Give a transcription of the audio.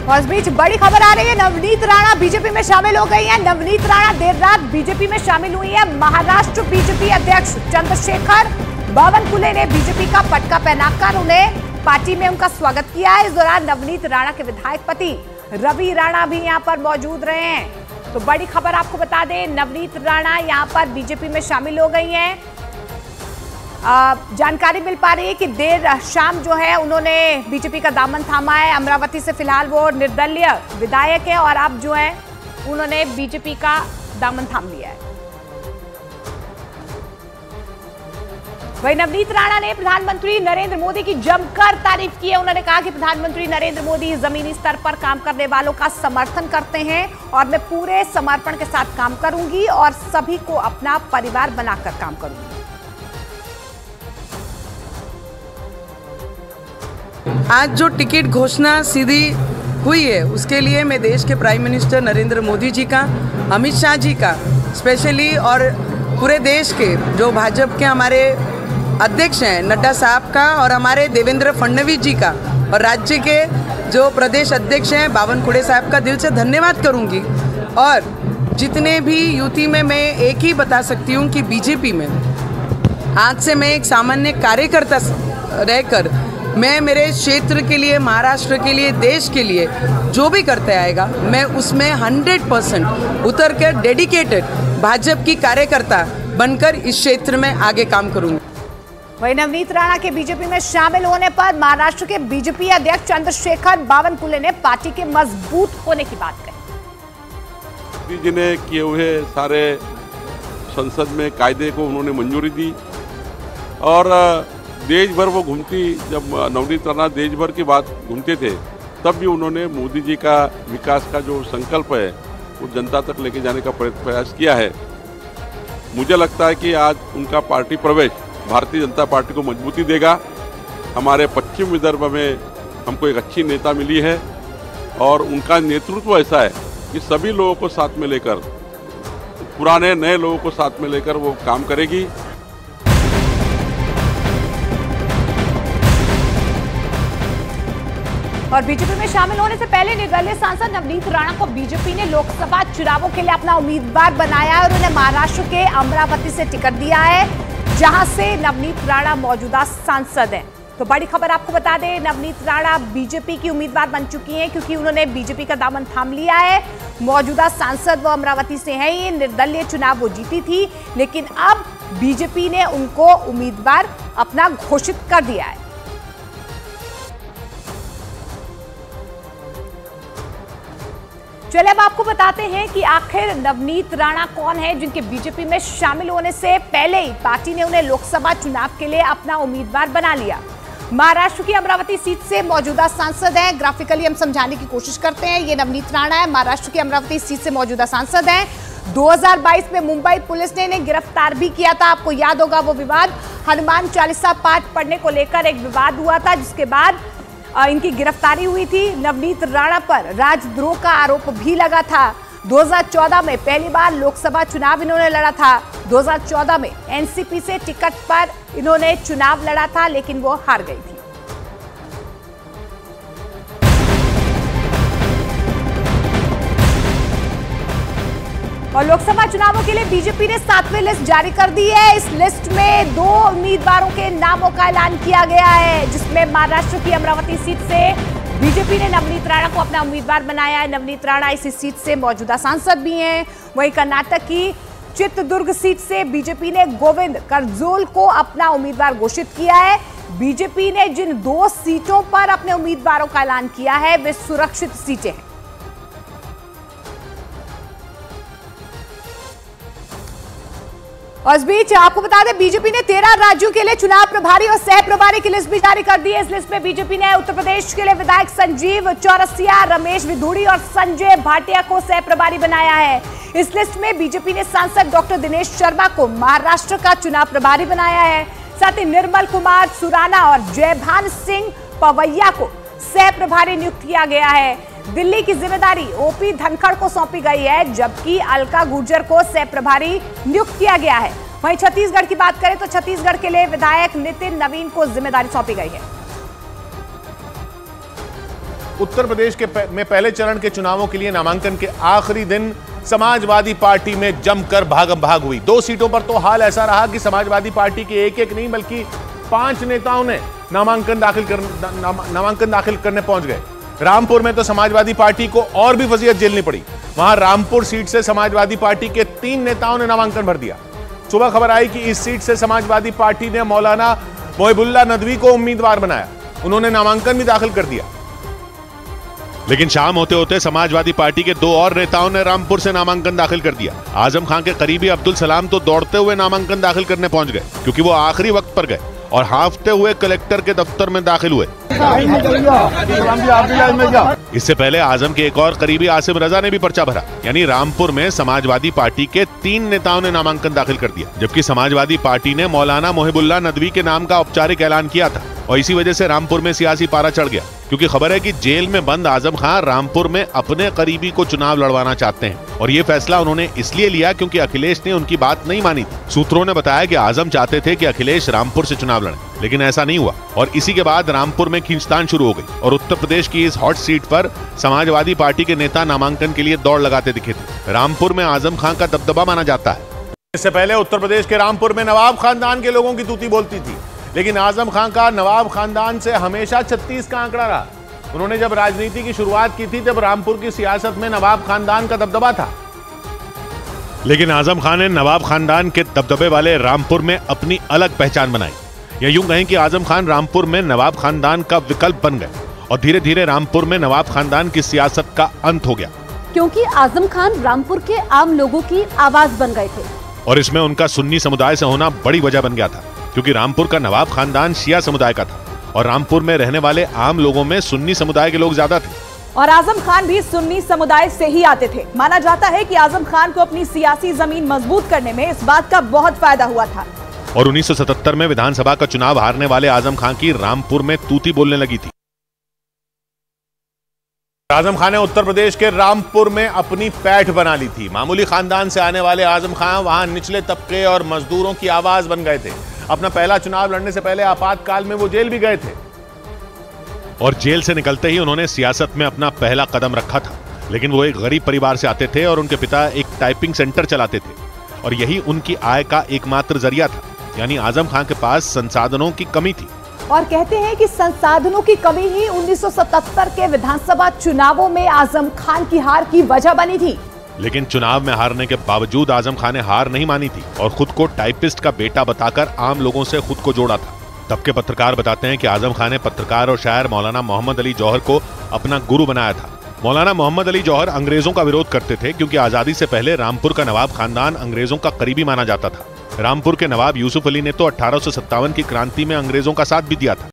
और इस बीच बड़ी खबर आ रही है, नवनीत राणा बीजेपी में शामिल हो गई हैं। नवनीत राणा देर रात बीजेपी में शामिल हुई है। महाराष्ट्र बीजेपी अध्यक्ष चंद्रशेखर बावनकुले ने बीजेपी का पटका पहनाकर उन्हें पार्टी में उनका स्वागत किया है। इस दौरान नवनीत राणा के विधायक पति रवि राणा भी यहां पर मौजूद रहे हैं। तो बड़ी खबर आपको बता दें, नवनीत राणा यहां पर बीजेपी में शामिल हो गई हैं। जानकारी मिल पा रही है कि देर शाम जो है उन्होंने बीजेपी का दामन थामा है। अमरावती से फिलहाल वो निर्दलीय विधायक है और अब जो है उन्होंने बीजेपी का दामन थाम लिया है। वही नवनीत राणा ने प्रधानमंत्री नरेंद्र मोदी की जमकर तारीफ की है। उन्होंने कहा कि प्रधानमंत्री नरेंद्र मोदी जमीनी स्तर पर काम करने वालों का समर्थन करते हैं और मैं पूरे समर्पण के साथ काम करूंगी और सभी को अपना परिवार बनाकर काम करूंगी। आज जो टिकट घोषणा सीधी हुई है उसके लिए मैं देश के प्राइम मिनिस्टर नरेंद्र मोदी जी का, अमित शाह जी का स्पेशली और पूरे देश के जो भाजपा के हमारे अध्यक्ष हैं नड्डा साहब का और हमारे देवेंद्र फडणवीस जी का और राज्य के जो प्रदेश अध्यक्ष हैं बावनकुले साहब का दिल से धन्यवाद करूंगी। और जितने भी युति में मैं एक ही बता सकती हूं कि बीजेपी में आज से मैं एक सामान्य कार्यकर्ता रहकर मैं मेरे क्षेत्र के लिए, महाराष्ट्र के लिए, देश के लिए जो भी करते आएगा मैं उसमें 100% उतर कर डेडिकेटेड भाजपा की कार्यकर्ता बनकर इस क्षेत्र में आगे काम करूंगी। वही नवनीत राणा के बीजेपी में शामिल होने पर महाराष्ट्र के बीजेपी अध्यक्ष चंद्रशेखर बावनकुले ने पार्टी के मजबूत होने की बात कही। मोदी जी ने किए हुए सारे संसद में कायदे को उन्होंने मंजूरी दी और देश भर वो घूमती, जब नवनीत राणा देश भर की बात घूमते थे तब भी उन्होंने मोदी जी का विकास का जो संकल्प है वो जनता तक लेके जाने का प्रयास किया है। मुझे लगता है कि आज उनका पार्टी प्रवेश भारतीय जनता पार्टी को मजबूती देगा। हमारे पश्चिम विदर्भ में हमको एक अच्छी नेता मिली है और उनका नेतृत्व ऐसा है कि सभी लोगों को साथ में लेकर, पुराने नए लोगों को साथ में लेकर वो काम करेगी। और बीजेपी में शामिल होने से पहले निर्दलीय सांसद नवनीत राणा को बीजेपी ने लोकसभा चुनावों के लिए अपना उम्मीदवार बनाया और उन्हें महाराष्ट्र के अमरावती से टिकट दिया है, जहां से नवनीत राणा मौजूदा सांसद हैं। तो बड़ी खबर आपको बता दें, नवनीत राणा बीजेपी की उम्मीदवार बन चुकी हैं क्योंकि उन्होंने बीजेपी का दामन थाम लिया है। मौजूदा सांसद वो अमरावती से हैं। ये निर्दलीय चुनाव वो जीती थी, लेकिन अब बीजेपी ने उनको उम्मीदवार अपना घोषित कर दिया है। चलिए अब आपको बताते हैं कि आखिर नवनीत राणा कौन है जिनके बीजेपी में शामिल होने से पहले ही पार्टी ने उन्हें लोकसभा चुनाव के लिए अपना उम्मीदवार बना लिया। महाराष्ट्र की अमरावती सीट से मौजूदा सांसद हैं। ग्राफिकली हम समझाने की कोशिश करते हैं। ये नवनीत राणा है, महाराष्ट्र की अमरावती सीट से मौजूदा सांसद हैं। 2022 में मुंबई पुलिस ने इन्हें गिरफ्तार भी किया था। आपको याद होगा वो विवाद, हनुमान चालीसा पाठ पढ़ने को लेकर एक विवाद हुआ था, जिसके बाद इनकी गिरफ्तारी हुई थी। नवनीत राणा पर राजद्रोह का आरोप भी लगा था। 2014 में पहली बार लोकसभा चुनाव इन्होंने लड़ा था। 2014 में एनसीपी से टिकट पर इन्होंने चुनाव लड़ा था, लेकिन वो हार गई थी। और लोकसभा चुनावों के लिए बीजेपी ने 7वीं लिस्ट जारी कर दी है। इस लिस्ट में 2 उम्मीदवारों के नामों का ऐलान किया गया है, जिसमें महाराष्ट्र की अमरावती सीट से बीजेपी ने नवनीत राणा को अपना उम्मीदवार बनाया है। नवनीत राणा इसी सीट से मौजूदा सांसद भी हैं। वहीं कर्नाटक की चित्रदुर्ग सीट से बीजेपी ने गोविंद करजोल को अपना उम्मीदवार घोषित किया है। बीजेपी ने जिन 2 सीटों पर अपने उम्मीदवारों का ऐलान किया है वे सुरक्षित सीटें हैं। और इस बीच आपको बता दें, बीजेपी ने 13 राज्यों के लिए चुनाव प्रभारी और सह प्रभारी की लिस्ट भी जारी कर दी है। इस लिस्ट में बीजेपी ने उत्तर प्रदेश के लिए विधायक संजीव चौरसिया, रमेश विधुड़ी और संजय भाटिया को सह प्रभारी बनाया है। इस लिस्ट में बीजेपी ने सांसद डॉक्टर दिनेश शर्मा को महाराष्ट्र का चुनाव प्रभारी बनाया है। साथ ही निर्मल कुमार सुराना और जयभान सिंह पवैया को सह प्रभारी नियुक्त किया गया है। दिल्ली की जिम्मेदारी ओपी धनखड़ को सौंपी गई है, जबकि अलका गुर्जर को सह प्रभारी नियुक्त किया गया है। वहीं छत्तीसगढ़ की बात करें तो छत्तीसगढ़ के लिए विधायक नितिन नवीन को जिम्मेदारी सौंपी गई है। उत्तर प्रदेश में पहले चरण के चुनावों के लिए नामांकन के आखिरी दिन समाजवादी पार्टी में जमकर भागम भाग हुई। 2 सीटों पर तो हाल ऐसा रहा कि समाजवादी पार्टी के एक नहीं बल्कि 5 नेताओं ने नामांकन दाखिल करने पहुंच गए। रामपुर में तो समाजवादी पार्टी को और भी वजीयत झेलनी पड़ी। वहां रामपुर सीट से समाजवादी पार्टी के 3 नेताओं ने नामांकन भर दिया। सुबह खबर आई कि इस सीट से समाजवादी पार्टी ने मौलाना मोहिबुल्लाह नदवी को उम्मीदवार बनाया। उन्होंने नामांकन भी दाखिल कर दिया। लेकिन शाम होते होते समाजवादी पार्टी के 2 और नेताओं ने रामपुर से नामांकन दाखिल कर दिया। आजम खान के करीबी अब्दुल सलाम तो दौड़ते हुए नामांकन दाखिल करने पहुंच गए, क्योंकि वो आखिरी वक्त पर गए और हांफते हुए कलेक्टर के दफ्तर में दाखिल हुए। इससे पहले आजम के एक और करीबी आसिम रजा ने भी पर्चा भरा। यानी रामपुर में समाजवादी पार्टी के 3 नेताओं ने नामांकन दाखिल कर दिया, जबकि समाजवादी पार्टी ने मौलाना मोहिबुल्लाह नदवी के नाम का औपचारिक ऐलान किया था। और इसी वजह से रामपुर में सियासी पारा चढ़ गया, क्योंकि खबर है कि जेल में बंद आजम खान रामपुर में अपने करीबी को चुनाव लड़वाना चाहते हैं। और ये फैसला उन्होंने इसलिए लिया क्योंकि अखिलेश ने उनकी बात नहीं मानी थी। सूत्रों ने बताया कि आजम चाहते थे कि अखिलेश रामपुर से चुनाव लड़े, लेकिन ऐसा नहीं हुआ। और इसी के बाद रामपुर में खींचतान शुरू हो गई और उत्तर प्रदेश की इस हॉट सीट पर समाजवादी पार्टी के नेता नामांकन के लिए दौड़ लगाते दिखे थे। रामपुर में आजम खान का दबदबा माना जाता है। इससे पहले उत्तर प्रदेश के रामपुर में नवाब खानदान के लोगों की तूती बोलती थी, लेकिन आजम खान का नवाब खानदान से हमेशा 36 का आंकड़ा रहा। उन्होंने जब राजनीति की शुरुआत की थी तब रामपुर की सियासत में नवाब खानदान का दबदबा था, लेकिन आजम खान ने नवाब खानदान के दबदबे वाले रामपुर में अपनी अलग पहचान बनाई। या यूं कहें कि आजम खान रामपुर में नवाब खानदान का विकल्प बन गए और धीरे धीरे रामपुर में नवाब खानदान की सियासत का अंत हो गया, क्योंकि आजम खान रामपुर के आम लोगों की आवाज बन गए थे। और इसमें उनका सुन्नी समुदाय से होना बड़ी वजह बन गया था, क्योंकि रामपुर का नवाब खानदान शिया समुदाय का था और रामपुर में रहने वाले आम लोगों में सुन्नी समुदाय के लोग ज्यादा थे। और आजम खान भी सुन्नी समुदाय से ही आते थे। माना जाता है कि आजम खान को अपनी सियासी जमीन मजबूत करने में इस बात का बहुत फायदा हुआ था। और 1977 में विधानसभा का चुनाव हारने वाले आजम खान की रामपुर में तूती बोलने लगी थी। आजम खान ने उत्तर प्रदेश के रामपुर में अपनी पैठ बना ली थी। मामूली खानदान से आने वाले आजम खान वहां निचले तबके और मजदूरों की आवाज बन गए थे। अपना पहला चुनाव लड़ने से पहले आपातकाल में वो जेल भी गए थे और जेल से निकलते ही उन्होंने सियासत में अपना पहला कदम रखा था। लेकिन वो एक गरीब परिवार से आते थे और उनके पिता एक टाइपिंग सेंटर चलाते थे और यही उनकी आय का एकमात्र जरिया था। यानी आजम खान के पास संसाधनों की कमी थी। और कहते हैं कि संसाधनों की कमी ही 1977 के विधानसभा चुनावों में आजम खान की हार की वजह बनी थी। लेकिन चुनाव में हारने के बावजूद आजम खान ने हार नहीं मानी थी और खुद को टाइपिस्ट का बेटा बताकर आम लोगों से खुद को जोड़ा था। तब के पत्रकार बताते हैं कि आजम खान ने पत्रकार और शायर मौलाना मोहम्मद अली जौहर को अपना गुरु बनाया था। मौलाना मोहम्मद अली जौहर अंग्रेजों का विरोध करते थे, क्योंकि आजादी से पहले रामपुर का नवाब खानदान अंग्रेजों का करीबी माना जाता था। रामपुर के नवाब यूसुफ अली ने तो 1857 की क्रांति में अंग्रेजों का साथ भी दिया था।